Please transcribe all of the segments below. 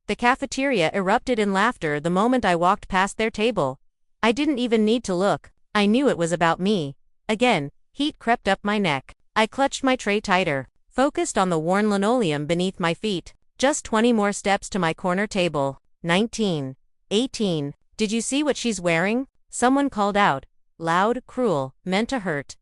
The cafeteria erupted in laughter the moment I walked past their table. I didn't even need to look. I knew it was about me. Again, heat crept up my neck. I clutched my tray tighter, focused on the worn linoleum beneath my feet. Just 20 more steps to my corner table. 19. 18. Did you see what she's wearing? Someone called out. Loud, cruel, meant to hurt.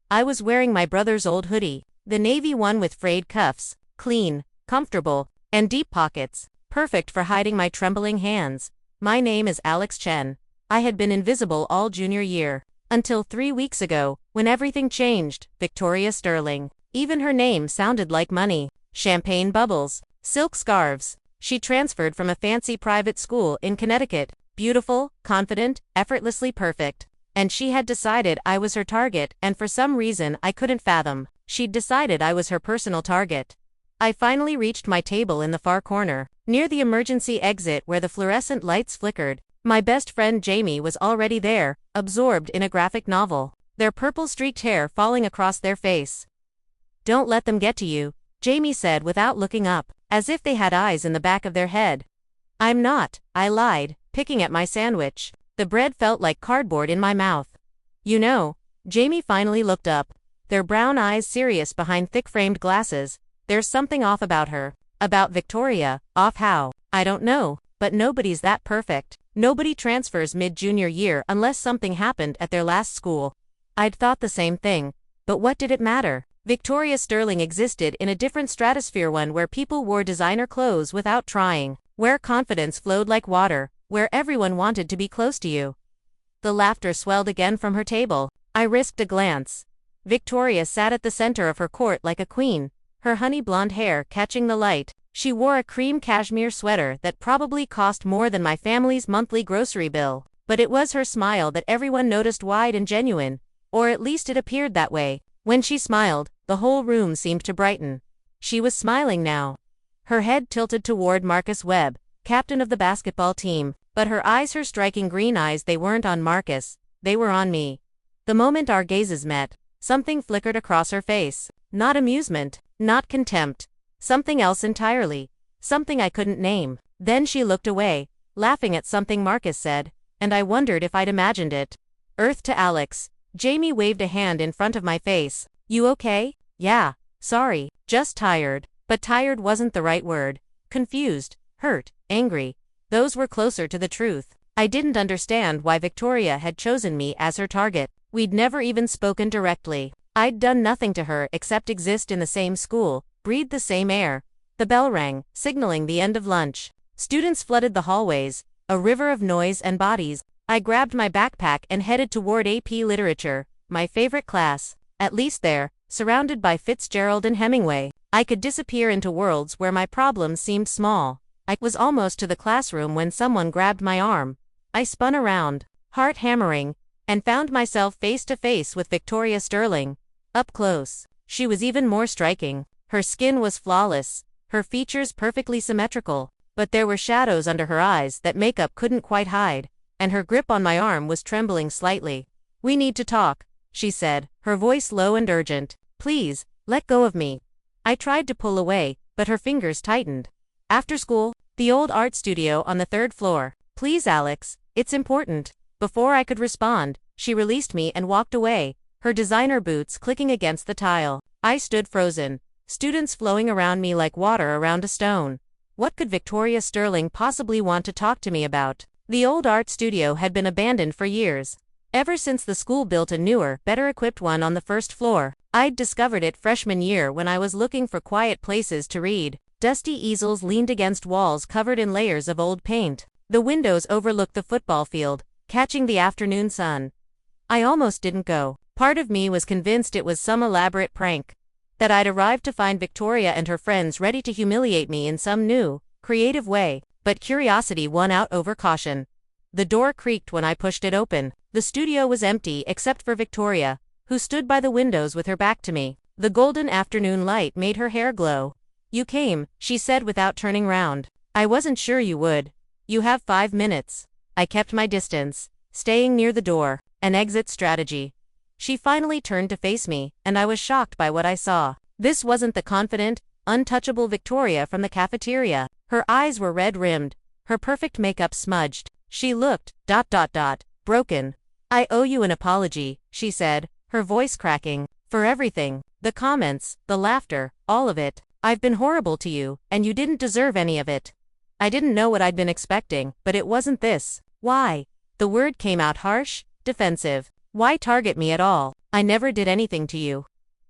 I was wearing my brother's old hoodie. The navy one with frayed cuffs. Clean, comfortable, and deep pockets. Perfect for hiding my trembling hands. My name is Alex Chen. I had been invisible all junior year. Until 3 weeks ago, when everything changed. Victoria Sterling. Even her name sounded like money. Champagne bubbles. Silk scarves. She transferred from a fancy private school in Connecticut. Beautiful, confident, effortlessly perfect. And she had decided I was her target, and for some reason I couldn't fathom, she'd decided I was her personal target. I finally reached my table in the far corner, near the emergency exit where the fluorescent lights flickered. My best friend Jamie was already there, absorbed in a graphic novel, their purple-streaked hair falling across their face. Don't let them get to you, Jamie said without looking up, as if they had eyes in the back of their head. I'm not, I lied, picking at my sandwich. The bread felt like cardboard in my mouth. You know, Jamie finally looked up, their brown eyes serious behind thick-framed glasses. There's something off about her. About Victoria. Off how? I don't know, but nobody's that perfect. Nobody transfers mid-junior year unless something happened at their last school. I'd thought the same thing, but what did it matter? Victoria Sterling existed in a different stratosphere, one where people wore designer clothes without trying, where confidence flowed like water, where everyone wanted to be close to you. The laughter swelled again from her table. I risked a glance. Victoria sat at the center of her court like a queen, her honey blonde hair catching the light. She wore a cream cashmere sweater that probably cost more than my family's monthly grocery bill, but it was her smile that everyone noticed, wide and genuine, or at least it appeared that way. When she smiled, the whole room seemed to brighten. She was smiling now. Her head tilted toward Marcus Webb, captain of the basketball team, but her eyes, her striking green eyes, they weren't on Marcus, they were on me. The moment our gazes met, something flickered across her face. Not amusement, not contempt. Something else entirely. Something I couldn't name. Then she looked away, laughing at something Marcus said, and I wondered if I'd imagined it. Earth to Alex. Jamie waved a hand in front of my face. You okay? Yeah. Sorry. Just tired. But tired wasn't the right word. Confused, hurt, angry. Those were closer to the truth. I didn't understand why Victoria had chosen me as her target. We'd never even spoken directly. I'd done nothing to her except exist in the same school, breathe the same air. The bell rang, signaling the end of lunch. Students flooded the hallways, a river of noise and bodies. I grabbed my backpack and headed toward AP Literature, my favorite class. At least there, surrounded by Fitzgerald and Hemingway, I could disappear into worlds where my problems seemed small. I was almost to the classroom when someone grabbed my arm. I spun around, heart hammering, and found myself face to face with Victoria Sterling. Up close, she was even more striking. Her skin was flawless, her features perfectly symmetrical, but there were shadows under her eyes that makeup couldn't quite hide, and her grip on my arm was trembling slightly. We need to talk, she said, her voice low and urgent. Please, let go of me. I tried to pull away, but her fingers tightened. After school, the old art studio on the 3rd floor. Please, Alex, it's important. Before I could respond, she released me and walked away, her designer boots clicking against the tile. I stood frozen, students flowing around me like water around a stone. What could Victoria Sterling possibly want to talk to me about? The old art studio had been abandoned for years. Ever since the school built a newer, better-equipped one on the 1st floor. I'd discovered it freshman year when I was looking for quiet places to read. Dusty easels leaned against walls covered in layers of old paint. The windows overlooked the football field, catching the afternoon sun. I almost didn't go. Part of me was convinced it was some elaborate prank, that I'd arrived to find Victoria and her friends ready to humiliate me in some new, creative way, but curiosity won out over caution. The door creaked when I pushed it open. The studio was empty except for Victoria, who stood by the windows with her back to me. The golden afternoon light made her hair glow. You came, she said without turning round. I wasn't sure you would. You have 5 minutes. I kept my distance, staying near the door, an exit strategy. She finally turned to face me, and I was shocked by what I saw. This wasn't the confident, untouchable Victoria from the cafeteria. Her eyes were red-rimmed, her perfect makeup smudged. She looked, broken. I owe you an apology, she said, her voice cracking. For everything. The comments, the laughter, all of it. I've been horrible to you, and you didn't deserve any of it. I didn't know what I'd been expecting, but it wasn't this. Why? The word came out harsh, defensive. Why target me at all? I never did anything to you.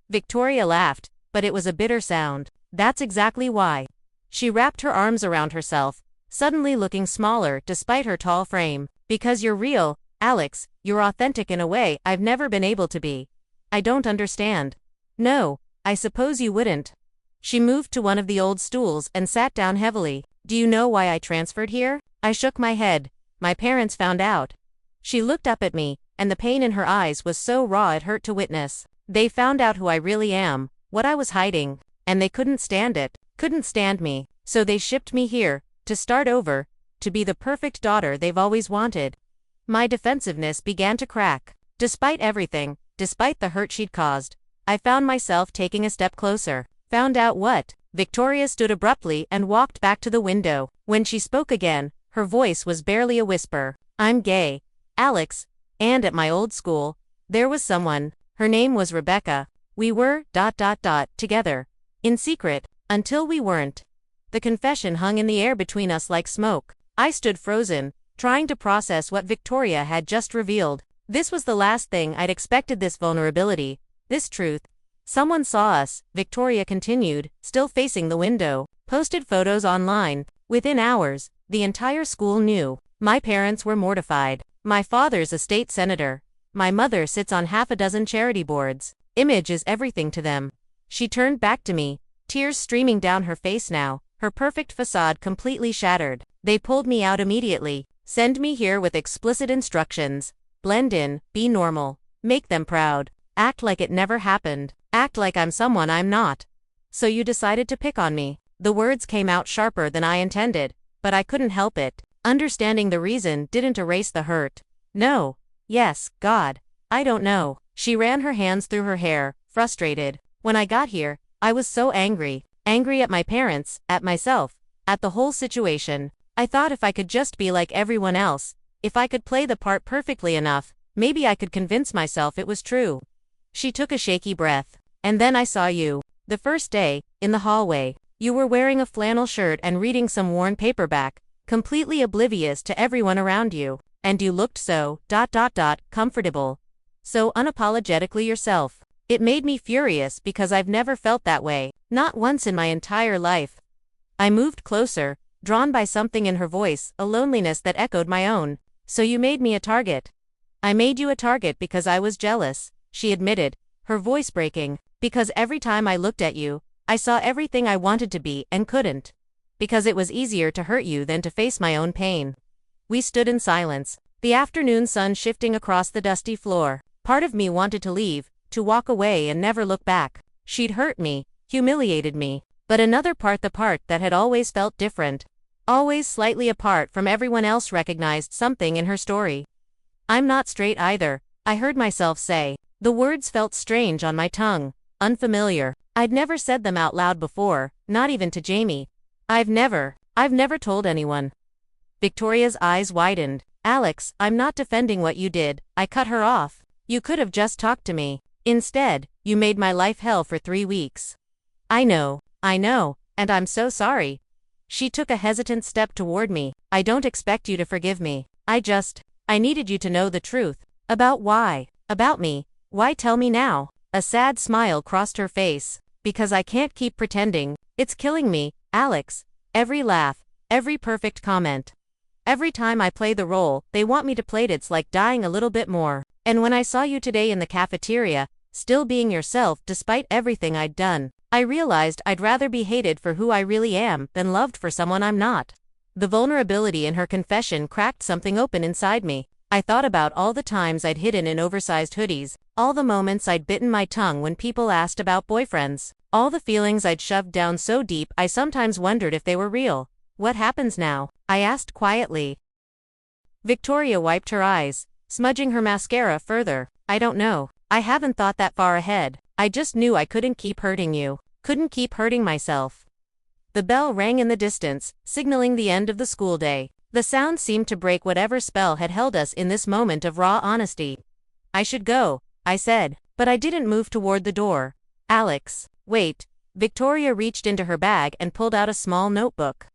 Victoria laughed, but it was a bitter sound. That's exactly why. She wrapped her arms around herself, suddenly looking smaller despite her tall frame. Because you're real, Alex, you're authentic in a way I've never been able to be. I don't understand. No, I suppose you wouldn't. She moved to one of the old stools and sat down heavily. Do you know why I transferred here? I shook my head. My parents found out. She looked up at me, and the pain in her eyes was so raw it hurt to witness. They found out who I really am, what I was hiding, and they couldn't stand it, couldn't stand me. So they shipped me here, to start over, to be the perfect daughter they've always wanted. My defensiveness began to crack. Despite everything, despite the hurt she'd caused, I found myself taking a step closer. Found out what? Victoria stood abruptly and walked back to the window. When she spoke again, her voice was barely a whisper. I'm gay, Alex, and at my old school, there was someone. Her name was Rebecca. We were, together. In secret, until we weren't. The confession hung in the air between us like smoke. I stood frozen, trying to process what Victoria had just revealed. This was the last thing I'd expected, this vulnerability, this truth. Someone saw us, Victoria continued, still facing the window. Posted photos online. Within hours, the entire school knew. My parents were mortified. My father's a state senator. My mother sits on half a dozen charity boards. Image is everything to them. She turned back to me, tears streaming down her face now, her perfect facade completely shattered. They pulled me out immediately. Send me here with explicit instructions. Blend in, be normal, make them proud, act like it never happened, act like I'm someone I'm not. So you decided to pick on me. The words came out sharper than I intended, but I couldn't help it. Understanding the reason didn't erase the hurt. No. Yes, God. I don't know. She ran her hands through her hair, frustrated. When I got here, I was so angry. Angry at my parents, at myself, at the whole situation. I thought if I could just be like everyone else, if I could play the part perfectly enough, maybe I could convince myself it was true. She took a shaky breath. And then I saw you. The first day, in the hallway. You were wearing a flannel shirt and reading some worn paperback, completely oblivious to everyone around you. And you looked so, comfortable. So unapologetically yourself. It made me furious because I've never felt that way, not once in my entire life. I moved closer, drawn by something in her voice, a loneliness that echoed my own. So you made me a target. I made you a target because I was jealous, she admitted, her voice breaking. Because every time I looked at you, I saw everything I wanted to be and couldn't. Because it was easier to hurt you than to face my own pain. We stood in silence, the afternoon sun shifting across the dusty floor. Part of me wanted to leave, to walk away and never look back. She'd hurt me, humiliated me. But another part, the part that had always felt different, always slightly apart from everyone else, recognized something in her story. I'm not straight either, I heard myself say. The words felt strange on my tongue, unfamiliar. I'd never said them out loud before, not even to Jamie. I've never told anyone. Victoria's eyes widened. Alex, I'm not defending what you did, I cut her off. You could have just talked to me. Instead, you made my life hell for 3 weeks. I know, and I'm so sorry. She took a hesitant step toward me. I don't expect you to forgive me. I needed you to know the truth. About why? About me. Why tell me now? A sad smile crossed her face. Because I can't keep pretending. It's killing me, Alex. Every laugh, every perfect comment. Every time I play the role they want me to play it, it's like dying a little bit more. And when I saw you today in the cafeteria, still being yourself despite everything I'd done, I realized I'd rather be hated for who I really am than loved for someone I'm not. The vulnerability in her confession cracked something open inside me. I thought about all the times I'd hidden in oversized hoodies, all the moments I'd bitten my tongue when people asked about boyfriends, all the feelings I'd shoved down so deep I sometimes wondered if they were real. What happens now? I asked quietly. Victoria wiped her eyes, smudging her mascara further. I don't know. I haven't thought that far ahead. I just knew I couldn't keep hurting you. Couldn't keep hurting myself. The bell rang in the distance, signaling the end of the school day. The sound seemed to break whatever spell had held us in this moment of raw honesty. I should go, I said, but I didn't move toward the door. Alex, wait. Victoria reached into her bag and pulled out a small notebook.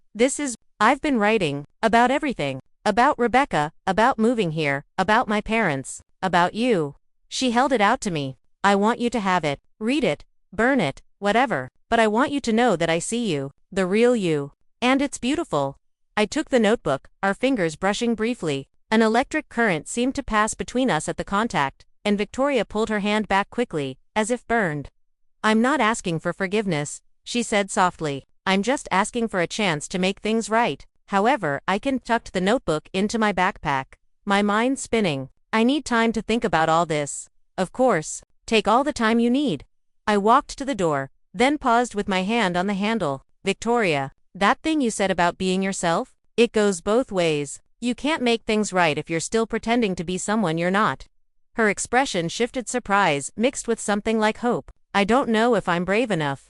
I've been writing about everything. About Rebecca, about moving here, about my parents, about you. She held it out to me. I want you to have it. Read it, burn it, whatever. But I want you to know that I see you, the real you. And it's beautiful. I took the notebook, our fingers brushing briefly. An electric current seemed to pass between us at the contact, and Victoria pulled her hand back quickly, as if burned. I'm not asking for forgiveness, she said softly. I'm just asking for a chance to make things right. However, I tucked the notebook into my backpack, my mind spinning. I need time to think about all this. Of course, take all the time you need. I walked to the door, then paused with my hand on the handle. Victoria, that thing you said about being yourself? It goes both ways. You can't make things right if you're still pretending to be someone you're not. Her expression shifted surprise, mixed with something like hope. I don't know if I'm brave enough.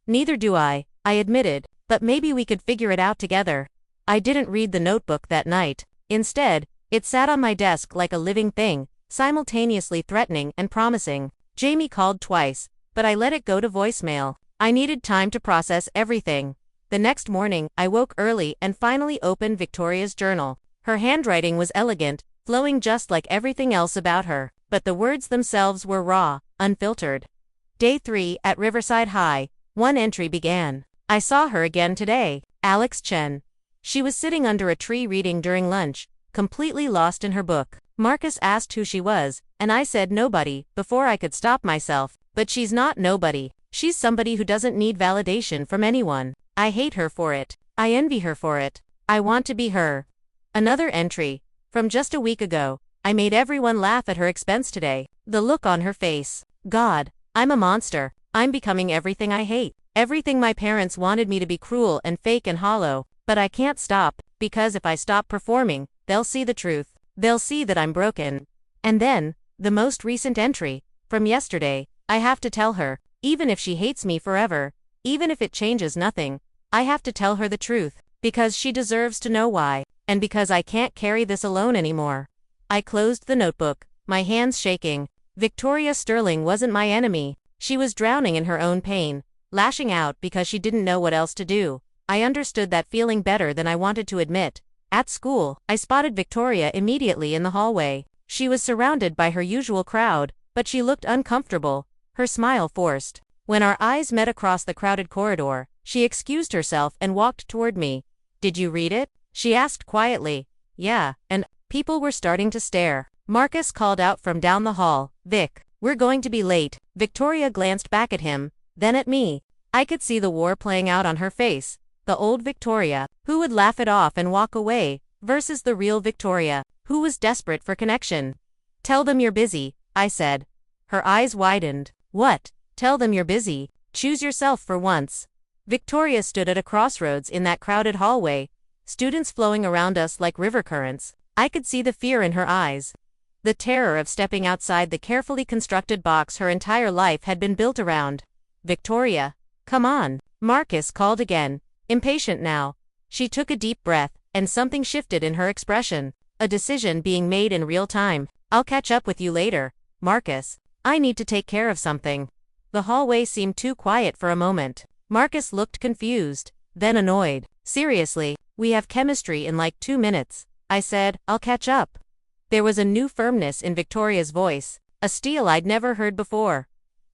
Neither do I admitted, but maybe we could figure it out together. I didn't read the notebook that night. Instead, it sat on my desk like a living thing, simultaneously threatening and promising. Jamie called twice, but I let it go to voicemail. I needed time to process everything. The next morning, I woke early and finally opened Victoria's journal. Her handwriting was elegant, flowing just like everything else about her, but the words themselves were raw, unfiltered. Day 3 at Riverside High. One entry began. I saw her again today. Alex Chen. She was sitting under a tree reading during lunch, completely lost in her book. Marcus asked who she was, and I said nobody, before I could stop myself. But she's not nobody. She's somebody who doesn't need validation from anyone. I hate her for it. I envy her for it. I want to be her. Another entry. From just a week ago. I made everyone laugh at her expense today. The look on her face. God, I'm a monster. I'm becoming everything I hate. Everything my parents wanted me to be, cruel and fake and hollow. But I can't stop, because if I stop performing, they'll see the truth. They'll see that I'm broken. And then, the most recent entry. From yesterday. I have to tell her, even if she hates me forever, even if it changes nothing, I have to tell her the truth, because she deserves to know why, and because I can't carry this alone anymore. I closed the notebook, my hands shaking. Victoria Sterling wasn't my enemy. She was drowning in her own pain, lashing out because she didn't know what else to do. I understood that feeling better than I wanted to admit. At school, I spotted Victoria immediately in the hallway. She was surrounded by her usual crowd, but she looked uncomfortable, her smile forced. When our eyes met across the crowded corridor, she excused herself and walked toward me. Did you read it? She asked quietly. Yeah, and people were starting to stare. Marcus called out from down the hall, Vic, we're going to be late. Victoria glanced back at him, then at me. I could see the war playing out on her face. The old Victoria, who would laugh it off and walk away, versus the real Victoria, who was desperate for connection. Tell them you're busy, I said. Her eyes widened. What? Tell them you're busy. Choose yourself for once. Victoria stood at a crossroads in that crowded hallway, students flowing around us like river currents. I could see the fear in her eyes. The terror of stepping outside the carefully constructed box her entire life had been built around. Victoria, come on. Marcus called again, impatient now. She took a deep breath, and something shifted in her expression. A decision being made in real time. I'll catch up with you later, Marcus. I need to take care of something. The hallway seemed too quiet for a moment. Marcus looked confused, then annoyed. Seriously, we have chemistry in like 2 minutes. I said, I'll catch up. There was a new firmness in Victoria's voice, a steel I'd never heard before.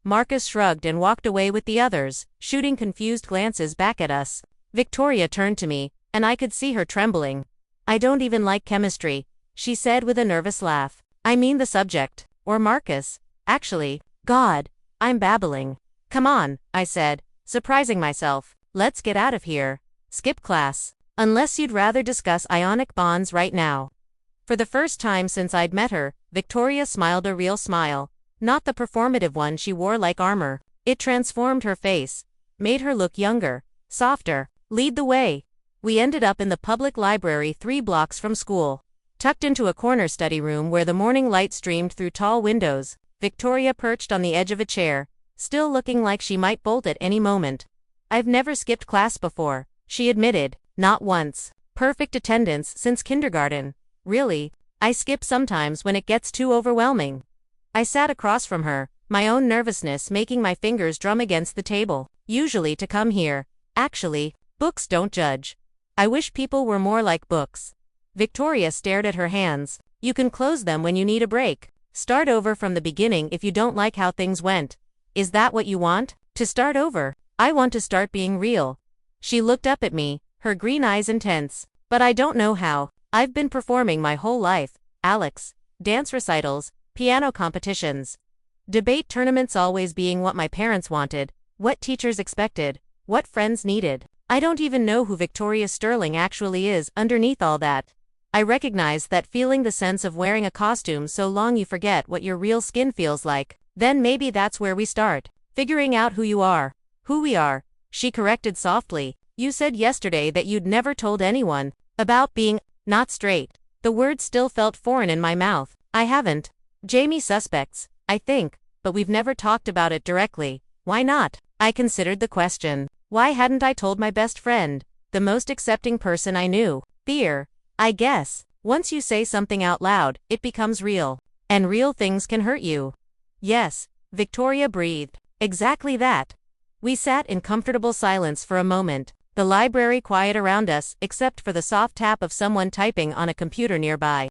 Marcus shrugged and walked away with the others, shooting confused glances back at us. Victoria turned to me, and I could see her trembling. I don't even like chemistry, she said with a nervous laugh. I mean the subject, or Marcus. Actually, God, I'm babbling. Come on, I said, surprising myself. Let's get out of here. Skip class. Unless you'd rather discuss ionic bonds right now. For the first time since I'd met her, Victoria smiled a real smile, not the performative one she wore like armor. It transformed her face, made her look younger, softer. Lead the way. We ended up in the public library 3 blocks from school. Tucked into a corner study room where the morning light streamed through tall windows, Victoria perched on the edge of a chair, still looking like she might bolt at any moment. I've never skipped class before, she admitted. Not once. Perfect attendance since kindergarten. Really? I skip sometimes when it gets too overwhelming. I sat across from her, my own nervousness making my fingers drum against the table. Usually to come here. Actually, books don't judge. I wish people were more like books. Victoria stared at her hands. You can close them when you need a break. Start over from the beginning if you don't like how things went. Is that what you want? To start over? I want to start being real. She looked up at me, her green eyes intense. But I don't know how. I've been performing my whole life, Alex. Dance recitals, piano competitions. Debate tournaments, always being what my parents wanted, what teachers expected, what friends needed. I don't even know who Victoria Sterling actually is underneath all that. I recognize that feeling, the sense of wearing a costume so long you forget what your real skin feels like. Then maybe that's where we start. Figuring out who you are. Who we are, she corrected softly. You said yesterday that you'd never told anyone about being not straight. The word still felt foreign in my mouth. I haven't. Jamie suspects, I think, but we've never talked about it directly. Why not? I considered the question. Why hadn't I told my best friend, the most accepting person I knew? Fear. I guess. Once you say something out loud, it becomes real. And real things can hurt you. Yes, Victoria breathed. Exactly that. We sat in comfortable silence for a moment, the library quiet around us except for the soft tap of someone typing on a computer nearby.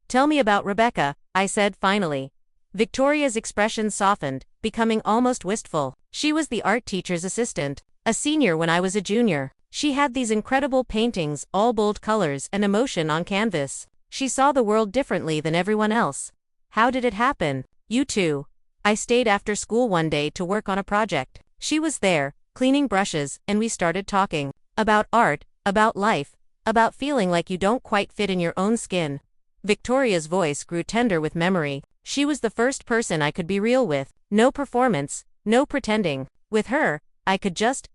Tell me about Rebecca, I said finally. Victoria's expression softened, becoming almost wistful. She was the art teacher's assistant, a senior when I was a junior. She had these incredible paintings, all bold colors and emotion on canvas. She saw the world differently than everyone else. How did it happen? You too. I stayed after school one day to work on a project. She was there, cleaning brushes, and we started talking. About art, about life, about feeling like you don't quite fit in your own skin. Victoria's voice grew tender with memory. She was the first person I could be real with. No performance, no pretending. With her, I could just,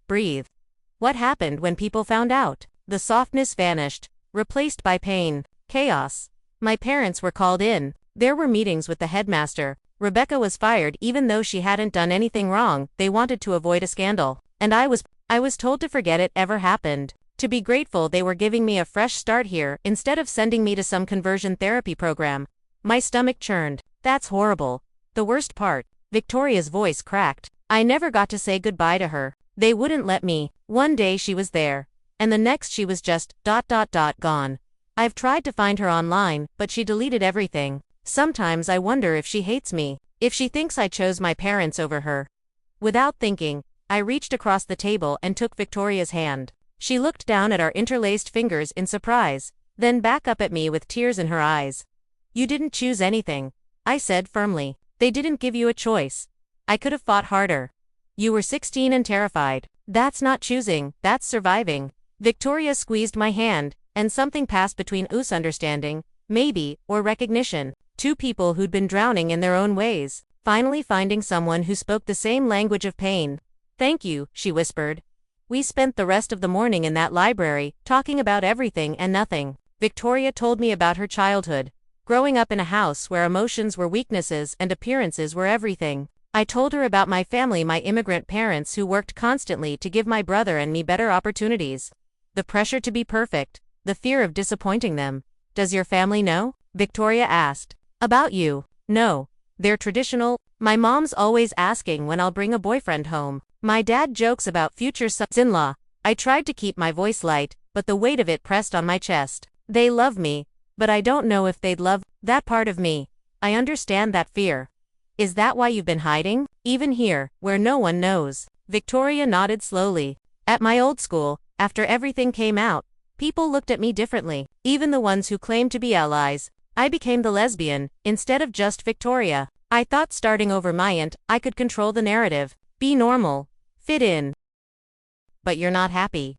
breathe. What happened when people found out? The softness vanished, replaced by pain, chaos. My parents were called in. There were meetings with the headmaster. Rebecca was fired even though she hadn't done anything wrong. They wanted to avoid a scandal. And I was told to forget it ever happened. To be grateful they were giving me a fresh start here instead of sending me to some conversion therapy program. My stomach churned. That's horrible. The worst part. Victoria's voice cracked. I never got to say goodbye to her. They wouldn't let me. One day she was there. And the next she was just, gone. I've tried to find her online, but she deleted everything. Sometimes I wonder if she hates me. If she thinks I chose my parents over her. Without thinking, I reached across the table and took Victoria's hand. She looked down at our interlaced fingers in surprise, then back up at me with tears in her eyes. You didn't choose anything, I said firmly. They didn't give you a choice. I could have fought harder. You were 16 and terrified. That's not choosing, that's surviving. Victoria squeezed my hand, and something passed between us, understanding, maybe, or recognition. Two people who'd been drowning in their own ways, finally finding someone who spoke the same language of pain. Thank you, she whispered. We spent the rest of the morning in that library, talking about everything and nothing. Victoria told me about her childhood, growing up in a house where emotions were weaknesses and appearances were everything. I told her about my family, my immigrant parents who worked constantly to give my brother and me better opportunities. The pressure to be perfect, the fear of disappointing them. Does your family know? Victoria asked. About you? No. They're traditional. My mom's always asking when I'll bring a boyfriend home. My dad jokes about future sons-in-law. I tried to keep my voice light, but the weight of it pressed on my chest. They love me, but I don't know if they'd love that part of me. I understand that fear. Is that why you've been hiding? Even here, where no one knows. Victoria nodded slowly. At my old school, after everything came out, people looked at me differently. Even the ones who claimed to be allies. I became the lesbian, instead of just Victoria. I thought starting over I could control the narrative. Be normal. Fit in. But you're not happy.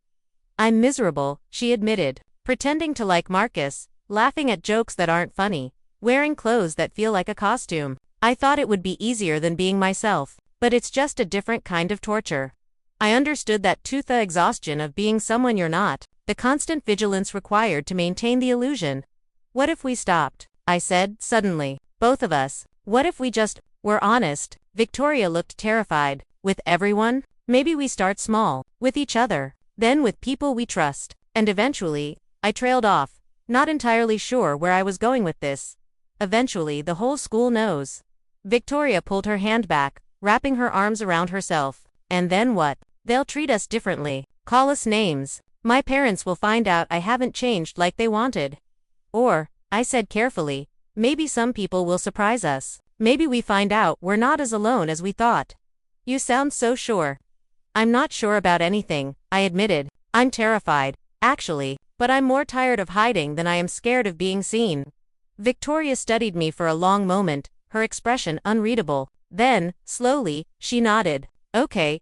I'm miserable, she admitted. Pretending to like Marcus, laughing at jokes that aren't funny, wearing clothes that feel like a costume. I thought it would be easier than being myself, but it's just a different kind of torture. I understood that too, the exhaustion of being someone you're not, the constant vigilance required to maintain the illusion. What if we stopped? I said, suddenly. Both of us. What if we just were honest? Victoria looked terrified. With everyone? Maybe we start small, with each other, then with people we trust, and eventually, I trailed off, not entirely sure where I was going with this. Eventually the whole school knows. Victoria pulled her hand back, wrapping her arms around herself. And then what? They'll treat us differently, call us names. My parents will find out I haven't changed like they wanted. Or, I said carefully, maybe some people will surprise us. Maybe we find out we're not as alone as we thought. You sound so sure. I'm not sure about anything, I admitted. I'm terrified, actually, but I'm more tired of hiding than I am scared of being seen. Victoria studied me for a long moment, her expression unreadable. Then, slowly, she nodded. Okay,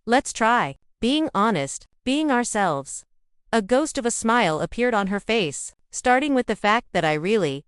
let's try. Being honest, being ourselves. A ghost of a smile appeared on her face, starting with the fact that I really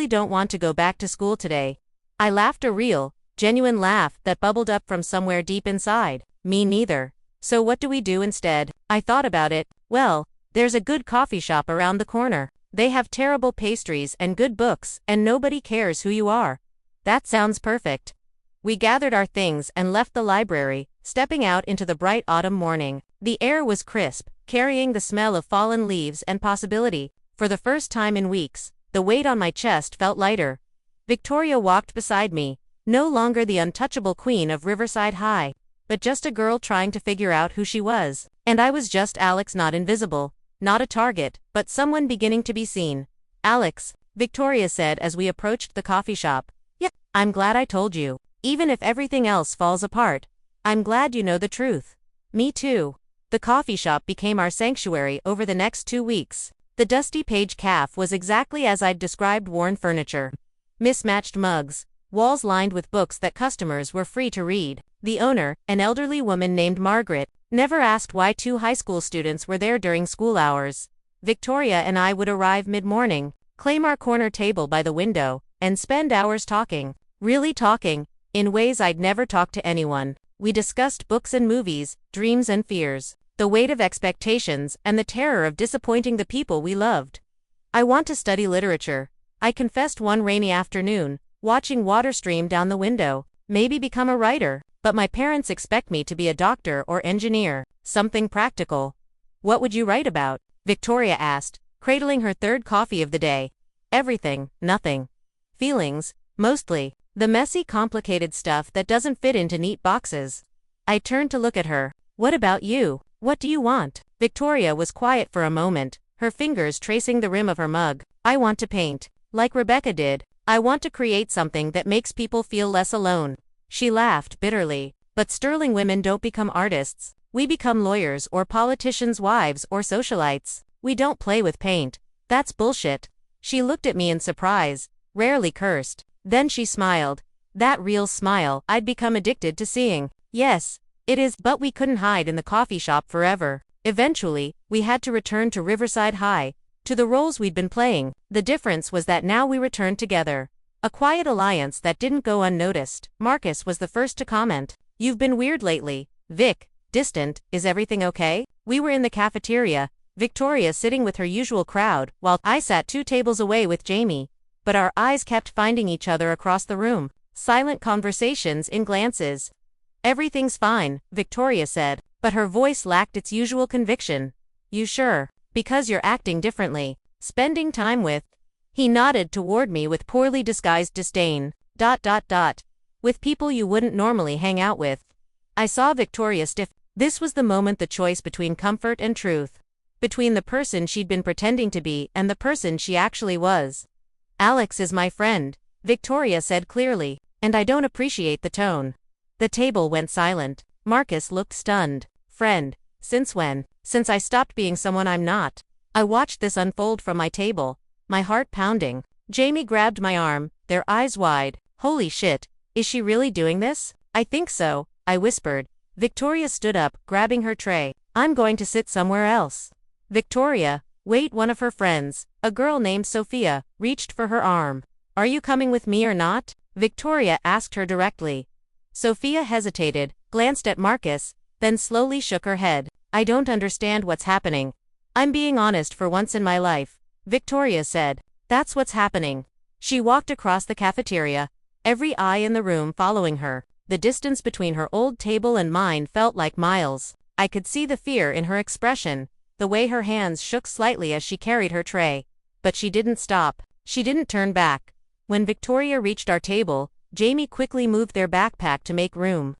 don't want to go back to school today. I laughed, a real, genuine laugh that bubbled up from somewhere deep inside. Me neither. So what do we do instead? I thought about it. Well, there's a good coffee shop around the corner. They have terrible pastries and good books, and nobody cares who you are. That sounds perfect. We gathered our things and left the library, stepping out into the bright autumn morning. The air was crisp, carrying the smell of fallen leaves and possibility. For the first time in weeks, the weight on my chest felt lighter. Victoria walked beside me, no longer the untouchable queen of Riverside High, but just a girl trying to figure out who she was. And I was just Alex, not invisible, not a target, but someone beginning to be seen. Alex, Victoria said as we approached the coffee shop. Yeah, I'm glad I told you. Even if everything else falls apart, I'm glad you know the truth. Me too. The coffee shop became our sanctuary over the next 2 weeks. The dusty Page Cafe was exactly as I'd described: worn furniture, mismatched mugs, walls lined with books that customers were free to read. The owner, an elderly woman named Margaret, never asked why 2 high school students were there during school hours. Victoria and I would arrive mid-morning, claim our corner table by the window, and spend hours talking. Really talking, in ways I'd never talked to anyone. We discussed books and movies, dreams and fears, the weight of expectations, and the terror of disappointing the people we loved. I want to study literature, I confessed one rainy afternoon, watching water stream down the window. Maybe become a writer, but my parents expect me to be a doctor or engineer, something practical. What would you write about? Victoria asked, cradling her 3rd coffee of the day. Everything, nothing. Feelings, mostly. The messy, complicated stuff that doesn't fit into neat boxes. I turned to look at her. What about you? What do you want? Victoria was quiet for a moment, her fingers tracing the rim of her mug. I want to paint. Like Rebecca did. I want to create something that makes people feel less alone. She laughed bitterly. But sterling women don't become artists. We become lawyers or politicians' wives or socialites. We don't play with paint. That's bullshit. She looked at me in surprise, rarely cursed. Then she smiled. That real smile I'd become addicted to seeing. Yes, it is, but we couldn't hide in the coffee shop forever. Eventually, we had to return to Riverside High, to the roles we'd been playing. The difference was that now we returned together. A quiet alliance that didn't go unnoticed. Marcus was the first to comment. You've been weird lately, Vic. Distant. Is everything okay? We were in the cafeteria, Victoria sitting with her usual crowd, while I sat 2 tables away with Jamie. But our eyes kept finding each other across the room. Silent conversations in glances. Everything's fine, Victoria said, but her voice lacked its usual conviction. You sure? Because you're acting differently. Spending time with... He nodded toward me with poorly disguised disdain. ... With people you wouldn't normally hang out with. I saw Victoria stiff. This was the moment, the choice between comfort and truth. Between the person she'd been pretending to be and the person she actually was. Alex is my friend, Victoria said clearly, and I don't appreciate the tone. The table went silent. Marcus looked stunned. Friend? Since when? Since I stopped being someone I'm not. I watched this unfold from my table, my heart pounding. Jamie grabbed my arm, their eyes wide. Holy shit, is she really doing this? I think so, I whispered. Victoria stood up, grabbing her tray. I'm going to sit somewhere else. Victoria, wait, one of her friends, a girl named Sophia, reached for her arm. Are you coming with me or not? Victoria asked her directly. Sophia hesitated, glanced at Marcus, then slowly shook her head. I don't understand what's happening. I'm being honest for once in my life, Victoria said. That's what's happening. She walked across the cafeteria, every eye in the room following her. The distance between her old table and mine felt like miles. I could see the fear in her expression, the way her hands shook slightly as she carried her tray. But she didn't stop. She didn't turn back. When Victoria reached our table, Jamie quickly moved their backpack to make room.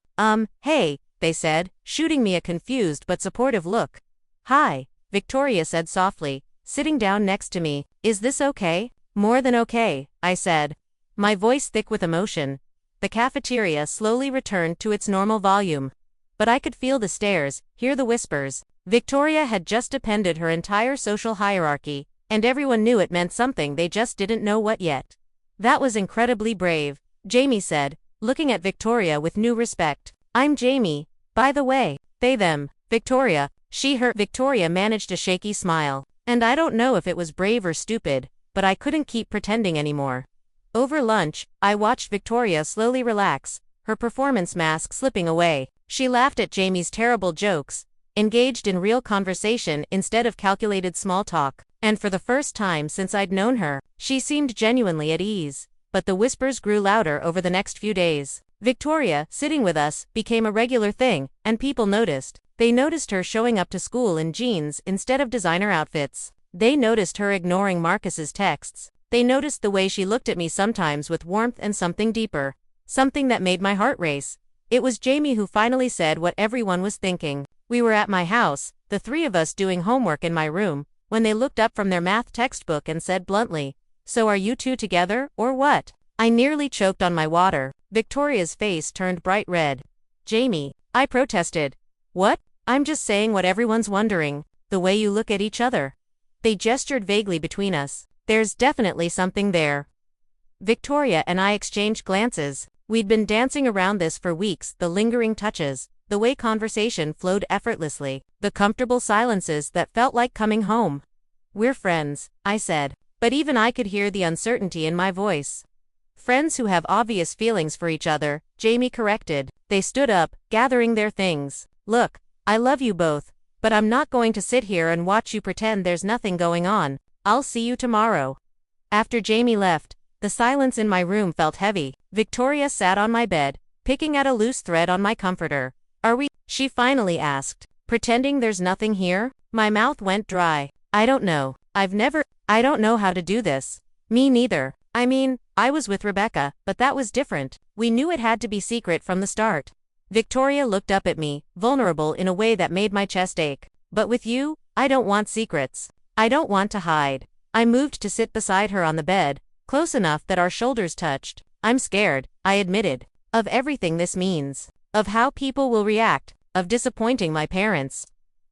Hey, they said, shooting me a confused but supportive look. Hi, Victoria said softly, sitting down next to me. Is this okay? More than okay, I said, my voice thick with emotion. The cafeteria slowly returned to its normal volume. But I could feel the stares, hear the whispers. Victoria had just upended her entire social hierarchy, and everyone knew it meant something, they just didn't know what yet. That was incredibly brave, Jamie said, looking at Victoria with new respect. I'm Jamie, by the way. They them. Victoria, she her. Victoria managed a shaky smile. And I don't know if it was brave or stupid, but I couldn't keep pretending anymore. Over lunch, I watched Victoria slowly relax, her performance mask slipping away. She laughed at Jamie's terrible jokes, engaged in real conversation instead of calculated small talk, and for the first time since I'd known her, she seemed genuinely at ease. But the whispers grew louder over the next few days. Victoria, sitting with us, became a regular thing, and people noticed. They noticed her showing up to school in jeans instead of designer outfits. They noticed her ignoring Marcus's texts. They noticed the way she looked at me sometimes with warmth and something deeper. Something that made my heart race. It was Jamie who finally said what everyone was thinking. We were at my house, the three of us doing homework in my room, when they looked up from their math textbook and said bluntly, "So are you two together, or what?" I nearly choked on my water. Victoria's face turned bright red. "Jamie," I protested. "What? I'm just saying what everyone's wondering. The way you look at each other." They gestured vaguely between us. "There's definitely something there." Victoria and I exchanged glances. We'd been dancing around this for weeks, the lingering touches, the way conversation flowed effortlessly, the comfortable silences that felt like coming home. "We're friends," I said, but even I could hear the uncertainty in my voice. "Friends who have obvious feelings for each other," Jamie corrected. They stood up, gathering their things. "Look, I love you both, but I'm not going to sit here and watch you pretend there's nothing going on. I'll see you tomorrow." After Jamie left, the silence in my room felt heavy. Victoria sat on my bed, picking at a loose thread on my comforter. "Are we?" she finally asked. "Pretending there's nothing here?" My mouth went dry. I don't know. I don't know how to do this. Me neither. I mean, I was with Rebecca, but that was different. We knew it had to be secret from the start. Victoria looked up at me, vulnerable in a way that made my chest ache. "But with you, I don't want secrets. I don't want to hide." I moved to sit beside her on the bed, close enough that our shoulders touched. "I'm scared," I admitted, "of everything this means. Of how people will react, of disappointing my parents."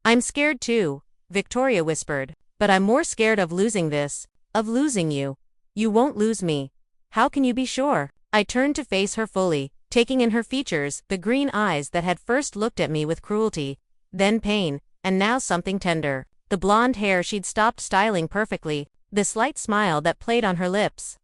"I'm scared too," Victoria whispered. "But I'm more scared of losing this, of losing you." "You won't lose me. How can you be sure?" I turned to face her fully, taking in her features, the green eyes that had first looked at me with cruelty, then pain, and now something tender. The blonde hair she'd stopped styling perfectly, the slight smile that played on her lips.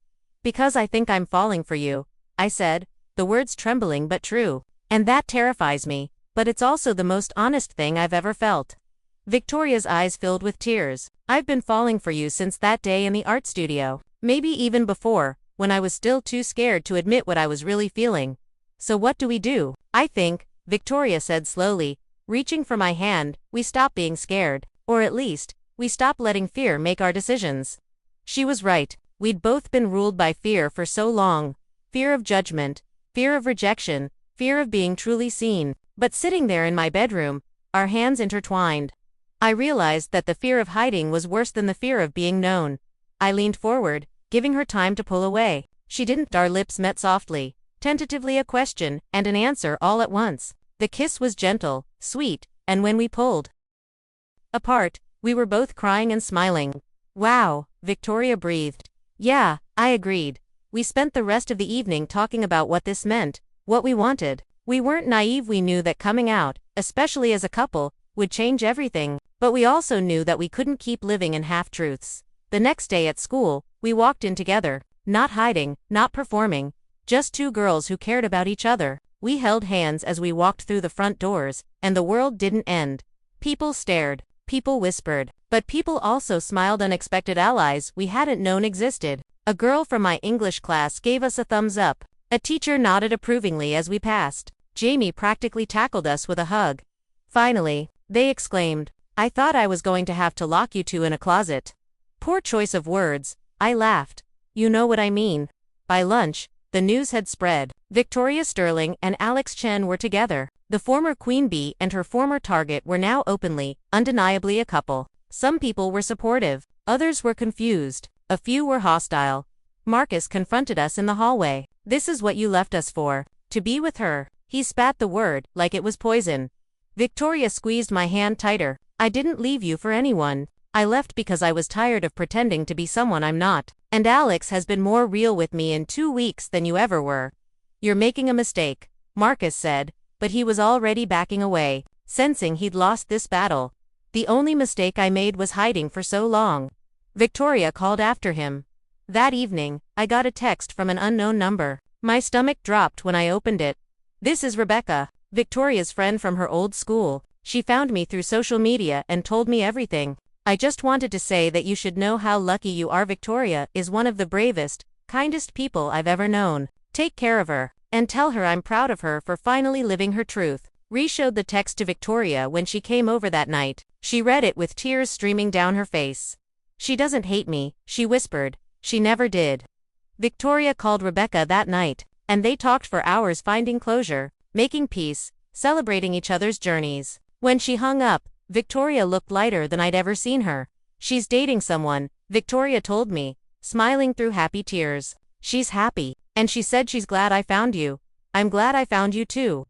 "Because I think I'm falling for you," I said, the words trembling but true. "And that terrifies me, but it's also the most honest thing I've ever felt." Victoria's eyes filled with tears. "I've been falling for you since that day in the art studio. Maybe even before, when I was still too scared to admit what I was really feeling. So what do we do?" "I think," Victoria said slowly, reaching for my hand, "we stop being scared. Or at least, we stop letting fear make our decisions." She was right. We'd both been ruled by fear for so long. Fear of judgment, fear of rejection, fear of being truly seen. But sitting there in my bedroom, our hands intertwined, I realized that the fear of hiding was worse than the fear of being known. I leaned forward, giving her time to pull away. She didn't. Our lips met softly, tentatively, a question and an answer all at once. The kiss was gentle, sweet, and when we pulled apart, we were both crying and smiling. "Wow," Victoria breathed. "Yeah," I agreed. We spent the rest of the evening talking about what this meant, what we wanted. We weren't naive. We knew that coming out, especially as a couple, would change everything. But we also knew that we couldn't keep living in half-truths. The next day at school, we walked in together, not hiding, not performing, just two girls who cared about each other. We held hands as we walked through the front doors, and the world didn't end. People stared, people whispered, but people also smiled. Unexpected allies we hadn't known existed. A girl from my English class gave us a thumbs up. A teacher nodded approvingly as we passed. Jamie practically tackled us with a hug. Finally, they exclaimed, "I thought I was going to have to lock you two in a closet." Poor choice of words, I laughed. You know what I mean. By lunch, the news had spread. Victoria Sterling and Alex Chen were together. The former queen bee and her former target were now openly, undeniably a couple. Some people were supportive, others were confused, a few were hostile. Marcus confronted us in the hallway. "This is what you left us for, to be with her." He spat the word, like it was poison. Victoria squeezed my hand tighter. "I didn't leave you for anyone. I left because I was tired of pretending to be someone I'm not. And Alex has been more real with me in 2 weeks than you ever were." "You're making a mistake," Marcus said, but he was already backing away, sensing he'd lost this battle. "The only mistake I made was hiding for so long." Victoria called after him. That evening, I got a text from an unknown number. My stomach dropped when I opened it. "This is Rebecca, Victoria's friend from her old school. She found me through social media and told me everything. I just wanted to say that you should know how lucky you are. Victoria is one of the bravest, kindest people I've ever known. Take care of her, and tell her I'm proud of her for finally living her truth." Ree showed the text to Victoria when she came over that night. She read it with tears streaming down her face. "She doesn't hate me," she whispered. "She never did." Victoria called Rebecca that night, and they talked for hours, finding closure, making peace, celebrating each other's journeys. When she hung up, Victoria looked lighter than I'd ever seen her. "She's dating someone," Victoria told me, smiling through happy tears. "She's happy, and she said she's glad I found you." "I'm glad I found you too."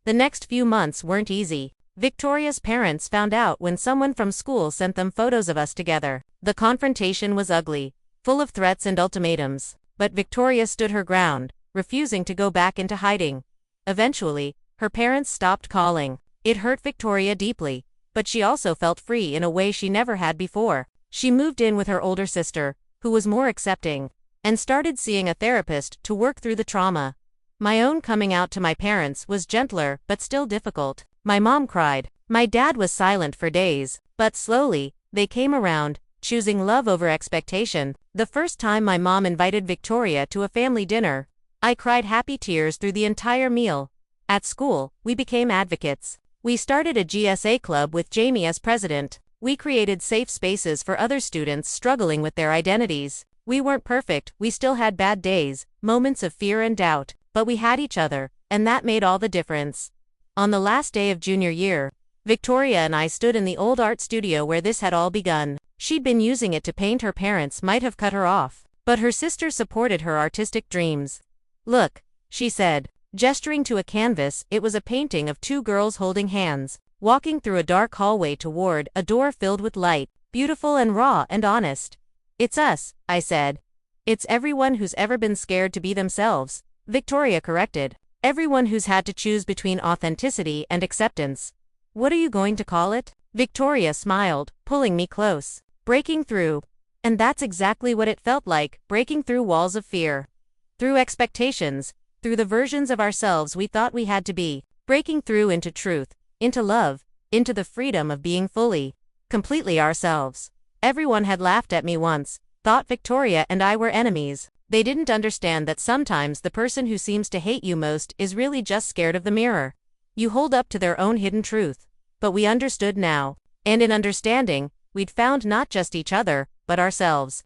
The next few months weren't easy. Victoria's parents found out when someone from school sent them photos of us together. The confrontation was ugly, full of threats and ultimatums, but Victoria stood her ground, refusing to go back into hiding. Eventually, her parents stopped calling. It hurt Victoria deeply, but she also felt free in a way she never had before. She moved in with her older sister, who was more accepting, and started seeing a therapist to work through the trauma. My own coming out to my parents was gentler but still difficult. My mom cried. My dad was silent for days, but slowly, they came around, choosing love over expectation. The first time my mom invited Victoria to a family dinner, I cried happy tears through the entire meal. At school, we became advocates. We started a GSA club with Jamie as president. We created safe spaces for other students struggling with their identities. We weren't perfect, we still had bad days, moments of fear and doubt, but we had each other, and that made all the difference. On the last day of junior year, Victoria and I stood in the old art studio where this had all begun. She'd been using it to paint. Her parents might have cut her off, but her sister supported her artistic dreams. "Look," she said, gesturing to a canvas. It was a painting of 2 girls holding hands, walking through a dark hallway toward a door filled with light, beautiful and raw and honest. "It's us," I said. "It's everyone who's ever been scared to be themselves," Victoria corrected. "Everyone who's had to choose between authenticity and acceptance." "What are you going to call it?" Victoria smiled, pulling me close. "Breaking through." And that's exactly what it felt like, breaking through walls of fear. Through expectations, through the versions of ourselves we thought we had to be, breaking through into truth, into love, into the freedom of being fully, completely ourselves. Everyone had laughed at me once, thought Victoria and I were enemies. They didn't understand that sometimes the person who seems to hate you most is really just scared of the mirror you hold up to their own hidden truth. But we understood now, and in understanding, we'd found not just each other, but ourselves.